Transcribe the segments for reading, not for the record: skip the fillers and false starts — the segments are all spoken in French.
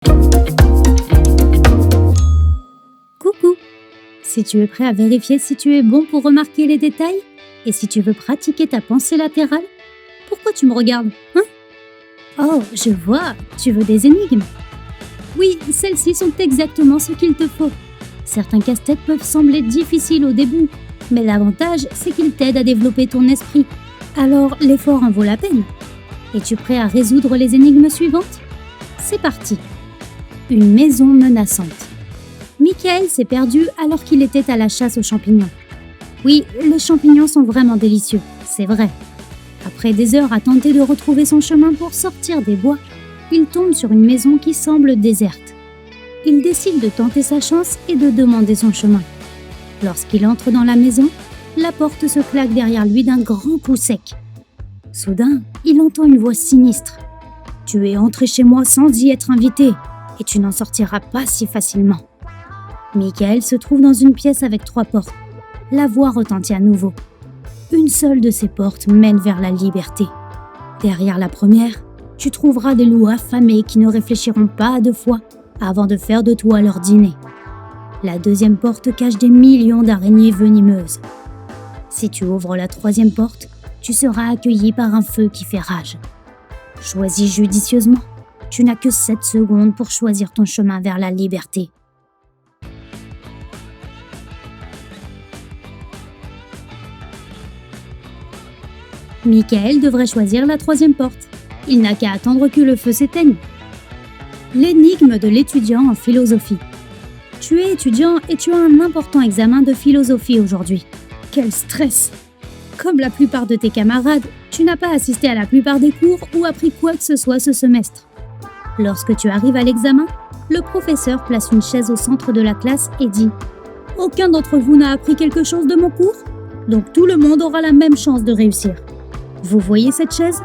Coucou! Si tu es prêt à vérifier si tu es bon pour remarquer les détails et si tu veux pratiquer ta pensée latérale, pourquoi tu me regardes, hein? Oh, je vois, tu veux des énigmes. Oui, celles-ci sont exactement ce qu'il te faut. Certains casse-têtes peuvent sembler difficiles au début, mais l'avantage, c'est qu'ils t'aident à développer ton esprit. Alors, l'effort en vaut la peine. Es-tu prêt à résoudre les énigmes suivantes? C'est parti. Une maison menaçante. Michael s'est perdu alors qu'il était à la chasse aux champignons. Oui, les champignons sont vraiment délicieux, c'est vrai. Après des heures à tenter de retrouver son chemin pour sortir des bois, il tombe sur une maison qui semble déserte. Il décide de tenter sa chance et de demander son chemin. Lorsqu'il entre dans la maison, la porte se claque derrière lui d'un grand coup sec. Soudain, il entend une voix sinistre. « Tu es entré chez moi sans y être invité, et tu n'en sortiras pas si facilement. » Michael se trouve dans une pièce avec 3 portes. La voix retentit à nouveau. Une seule de ces portes mène vers la liberté. Derrière la première, tu trouveras des loups affamés qui ne réfléchiront pas à 2 fois avant de faire de toi leur dîner. La deuxième porte cache des millions d'araignées venimeuses. Si tu ouvres la 3e porte, tu seras accueilli par un feu qui fait rage. Choisis judicieusement. Tu n'as que 7 secondes pour choisir ton chemin vers la liberté. Michael devrait choisir la 3e porte. Il n'a qu'à attendre que le feu s'éteigne. L'énigme de l'étudiant en philosophie. Tu es étudiant et tu as un important examen de philosophie aujourd'hui. Quel stress! Comme la plupart de tes camarades, tu n'as pas assisté à la plupart des cours ou appris quoi que ce soit ce semestre. Lorsque tu arrives à l'examen, le professeur place une chaise au centre de la classe et dit « Aucun d'entre vous n'a appris quelque chose de mon cours, donc tout le monde aura la même chance de réussir. Vous voyez cette chaise?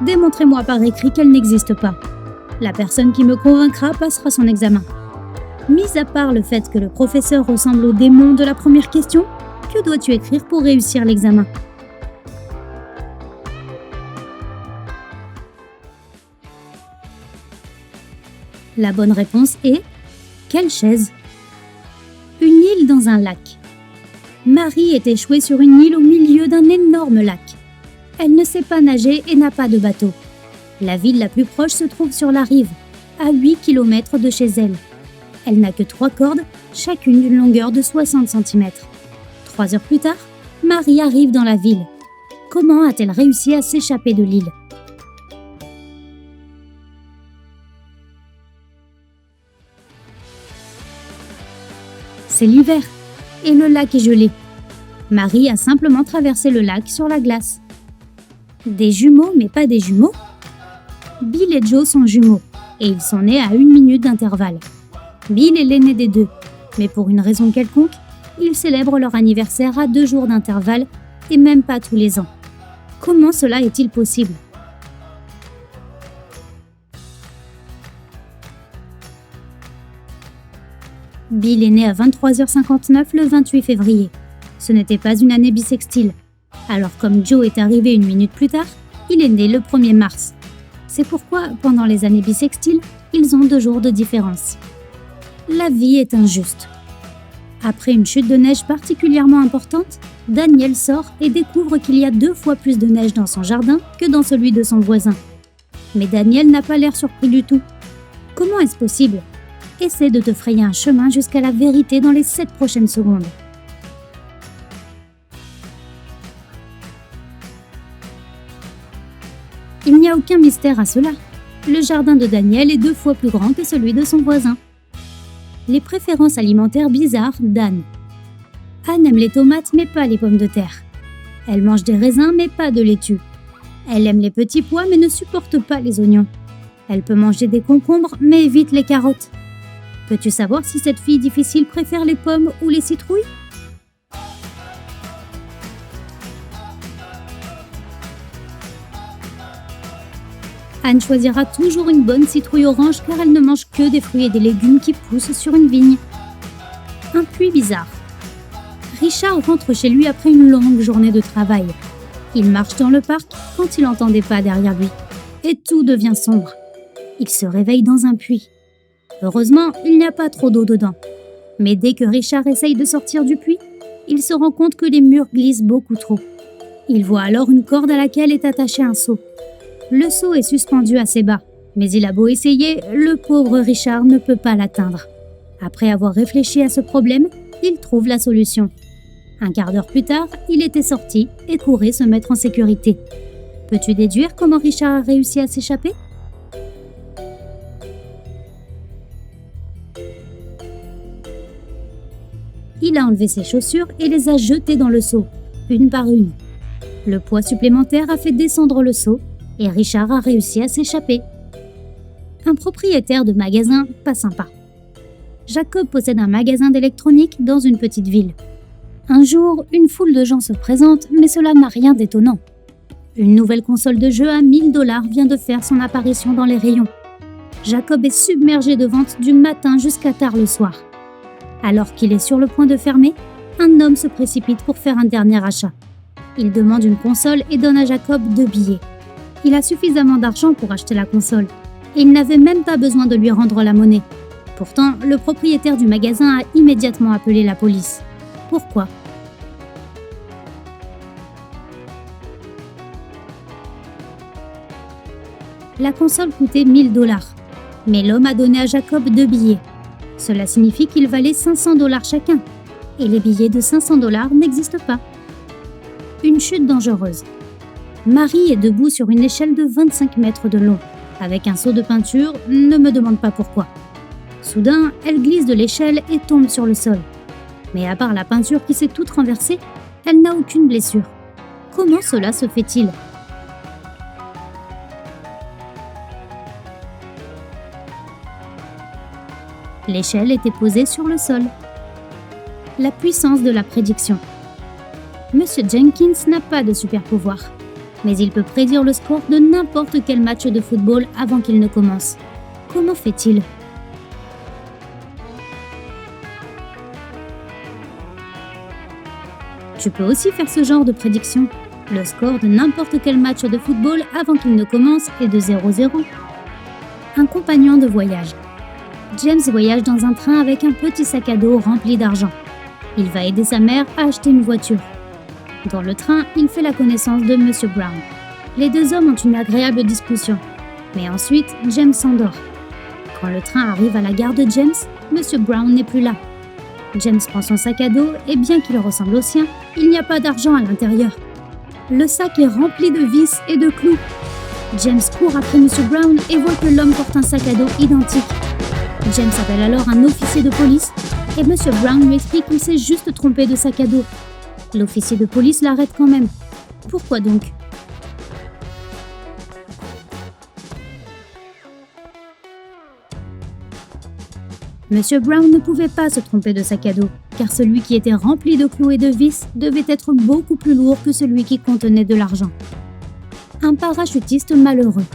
Démontrez-moi par écrit qu'elle n'existe pas. La personne qui me convaincra passera son examen. » Mis à part le fait que le professeur ressemble au démon de la première question, que dois-tu écrire pour réussir l'examen? La bonne réponse est « Quelle chaise ?» Une île dans un lac. Marie est échouée sur une île au milieu d'un énorme lac. Elle ne sait pas nager et n'a pas de bateau. La ville la plus proche se trouve sur la rive, à 8 km de chez elle. Elle n'a que 3 cordes, chacune d'une longueur de 60 cm. 3 heures plus tard, Marie arrive dans la ville. Comment a-t-elle réussi à s'échapper de l'île? C'est l'hiver, et le lac est gelé. Marie a simplement traversé le lac sur la glace. Des jumeaux, mais pas des jumeaux? Bill et Joe sont jumeaux, et ils sont nés à 1 minute d'intervalle. Bill est l'aîné des 2, mais pour une raison quelconque, ils célèbrent leur anniversaire à 2 jours d'intervalle, et même pas tous les ans. Comment cela est-il possible? Bill est né à 23h59 le 28 février. Ce n'était pas une année bissextile. Alors comme Joe est arrivé 1 minute plus tard, il est né le 1er mars. C'est pourquoi, pendant les années bissextiles, ils ont 2 jours de différence. La vie est injuste. Après une chute de neige particulièrement importante, Daniel sort et découvre qu'il y a 2 fois plus de neige dans son jardin que dans celui de son voisin. Mais Daniel n'a pas l'air surpris du tout. Comment est-ce possible? Essaie de te frayer un chemin jusqu'à la vérité dans les 7 prochaines secondes. Il n'y a aucun mystère à cela. Le jardin de Daniel est 2 fois plus grand que celui de son voisin. Les préférences alimentaires bizarres d'Anne. Anne aime les tomates mais pas les pommes de terre. Elle mange des raisins mais pas de laitue. Elle aime les petits pois mais ne supporte pas les oignons. Elle peut manger des concombres mais évite les carottes. Peux-tu savoir si cette fille difficile préfère les pommes ou les citrouilles? Anne choisira toujours une bonne citrouille orange car elle ne mange que des fruits et des légumes qui poussent sur une vigne. Un puits bizarre. Richard rentre chez lui après une longue journée de travail. Il marche dans le parc quand il entend des pas derrière lui. Et tout devient sombre. Il se réveille dans un puits. Heureusement, il n'y a pas trop d'eau dedans. Mais dès que Richard essaye de sortir du puits, il se rend compte que les murs glissent beaucoup trop. Il voit alors une corde à laquelle est attaché un seau. Le seau est suspendu assez bas, mais il a beau essayer, le pauvre Richard ne peut pas l'atteindre. Après avoir réfléchi à ce problème, il trouve la solution. Un quart d'heure plus tard, il était sorti et courait se mettre en sécurité. Peux-tu déduire comment Richard a réussi à s'échapper ? Il a enlevé ses chaussures et les a jetées dans le seau, une par une. Le poids supplémentaire a fait descendre le seau et Richard a réussi à s'échapper. Un propriétaire de magasin pas sympa. Jacob possède un magasin d'électronique dans une petite ville. Un jour, une foule de gens se présente, mais cela n'a rien d'étonnant. Une nouvelle console de jeu à 1 000 $ vient de faire son apparition dans les rayons. Jacob est submergé de ventes du matin jusqu'à tard le soir. Alors qu'il est sur le point de fermer, un homme se précipite pour faire un dernier achat. Il demande une console et donne à Jacob 2 billets. Il a suffisamment d'argent pour acheter la console, et il n'avait même pas besoin de lui rendre la monnaie. Pourtant, le propriétaire du magasin a immédiatement appelé la police. Pourquoi ? La console coûtait 1 000 $, mais l'homme a donné à Jacob 2 billets. Cela signifie qu'ils valaient 500 $ chacun, et les billets de 500 $ n'existent pas. Une chute dangereuse. Marie est debout sur une échelle de 25 mètres de long, avec un seau de peinture, ne me demande pas pourquoi. Soudain, elle glisse de l'échelle et tombe sur le sol. Mais à part la peinture qui s'est toute renversée, elle n'a aucune blessure. Comment cela se fait-il ? L'échelle était posée sur le sol. La puissance de la prédiction. Monsieur Jenkins n'a pas de super pouvoir, mais il peut prédire le score de n'importe quel match de football avant qu'il ne commence. Comment fait-il ? Tu peux aussi faire ce genre de prédiction. Le score de n'importe quel match de football avant qu'il ne commence est de 0-0. Un compagnon de voyage. James voyage dans un train avec un petit sac à dos rempli d'argent. Il va aider sa mère à acheter une voiture. Dans le train, il fait la connaissance de Monsieur Brown. Les deux hommes ont une agréable discussion. Mais ensuite, James s'endort. Quand le train arrive à la gare de James, Monsieur Brown n'est plus là. James prend son sac à dos et bien qu'il ressemble au sien, il n'y a pas d'argent à l'intérieur. Le sac est rempli de vis et de clous. James court après Monsieur Brown et voit que l'homme porte un sac à dos identique. James appelle alors un officier de police et Monsieur Brown lui explique qu'il s'est juste trompé de sac à dos. L'officier de police l'arrête quand même. Pourquoi donc ? Monsieur Brown ne pouvait pas se tromper de sac à dos, car celui qui était rempli de clous et de vis devait être beaucoup plus lourd que celui qui contenait de l'argent. Un parachutiste malheureux.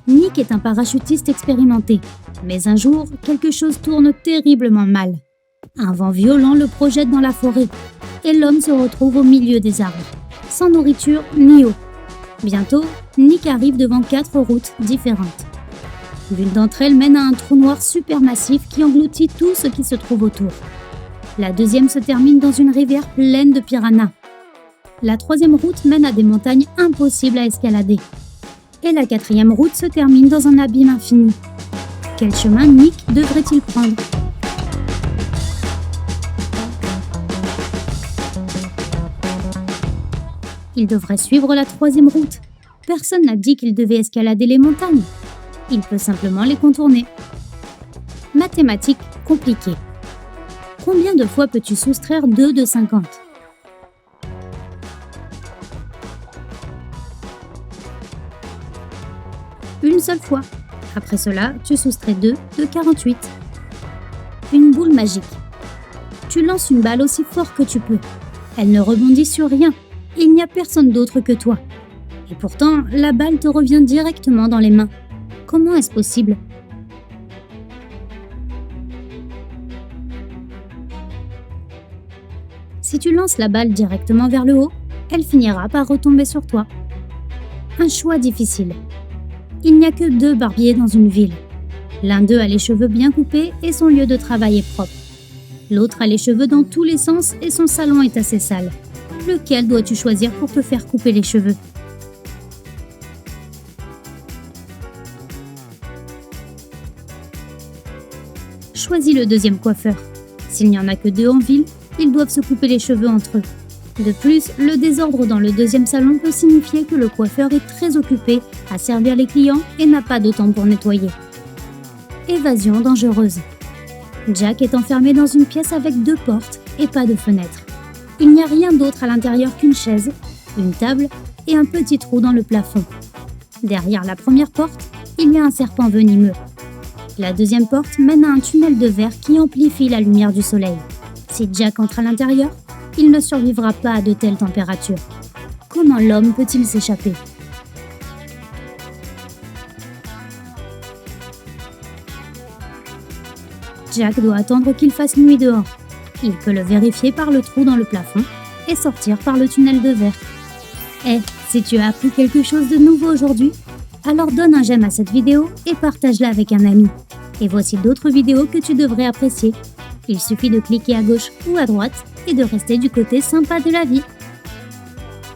Nick est un parachutiste expérimenté, mais un jour, quelque chose tourne terriblement mal. Un vent violent le projette dans la forêt, et l'homme se retrouve au milieu des arbres, sans nourriture ni eau. Bientôt, Nick arrive devant 4 routes différentes. L'une d'entre elles mène à un trou noir supermassif qui engloutit tout ce qui se trouve autour. La deuxième se termine dans une rivière pleine de piranhas. La troisième route mène à des montagnes impossibles à escalader. Et la quatrième route se termine dans un abîme infini. Quel chemin Nick devrait-il prendre ? Il devrait suivre la troisième route. Personne n'a dit qu'il devait escalader les montagnes. Il peut simplement les contourner. Mathématiques compliquées. Combien de fois peux-tu soustraire 2 de 50 ? Une seule fois. Après cela, tu soustrais 2 de 48. Une boule magique. Tu lances une balle aussi fort que tu peux. Elle ne rebondit sur rien. Il n'y a personne d'autre que toi. Et pourtant, la balle te revient directement dans les mains. Comment est-ce possible ? Si tu lances la balle directement vers le haut, elle finira par retomber sur toi. Un choix difficile. Il n'y a que 2 barbiers dans une ville. L'un d'eux a les cheveux bien coupés et son lieu de travail est propre. L'autre a les cheveux dans tous les sens et son salon est assez sale. Lequel dois-tu choisir pour te faire couper les cheveux? Choisis le deuxième coiffeur. S'il n'y en a que 2 en ville, ils doivent se couper les cheveux entre eux. De plus, le désordre dans le deuxième salon peut signifier que le coiffeur est très occupé à servir les clients et n'a pas de temps pour nettoyer. Évasion dangereuse. Jack est enfermé dans une pièce avec 2 portes et pas de fenêtre. Il n'y a rien d'autre à l'intérieur qu'une chaise, une table et un petit trou dans le plafond. Derrière la première porte, il y a un serpent venimeux. La deuxième porte mène à un tunnel de verre qui amplifie la lumière du soleil. Si Jack entre à l'intérieur, il ne survivra pas à de telles températures. Comment l'homme peut-il s'échapper? Jack doit attendre qu'il fasse nuit dehors. Il peut le vérifier par le trou dans le plafond et sortir par le tunnel de verre. Si tu as appris quelque chose de nouveau aujourd'hui, alors donne un j'aime à cette vidéo et partage-la avec un ami. Et voici d'autres vidéos que tu devrais apprécier. Il suffit de cliquer à gauche ou à droite et de rester du côté sympa de la vie.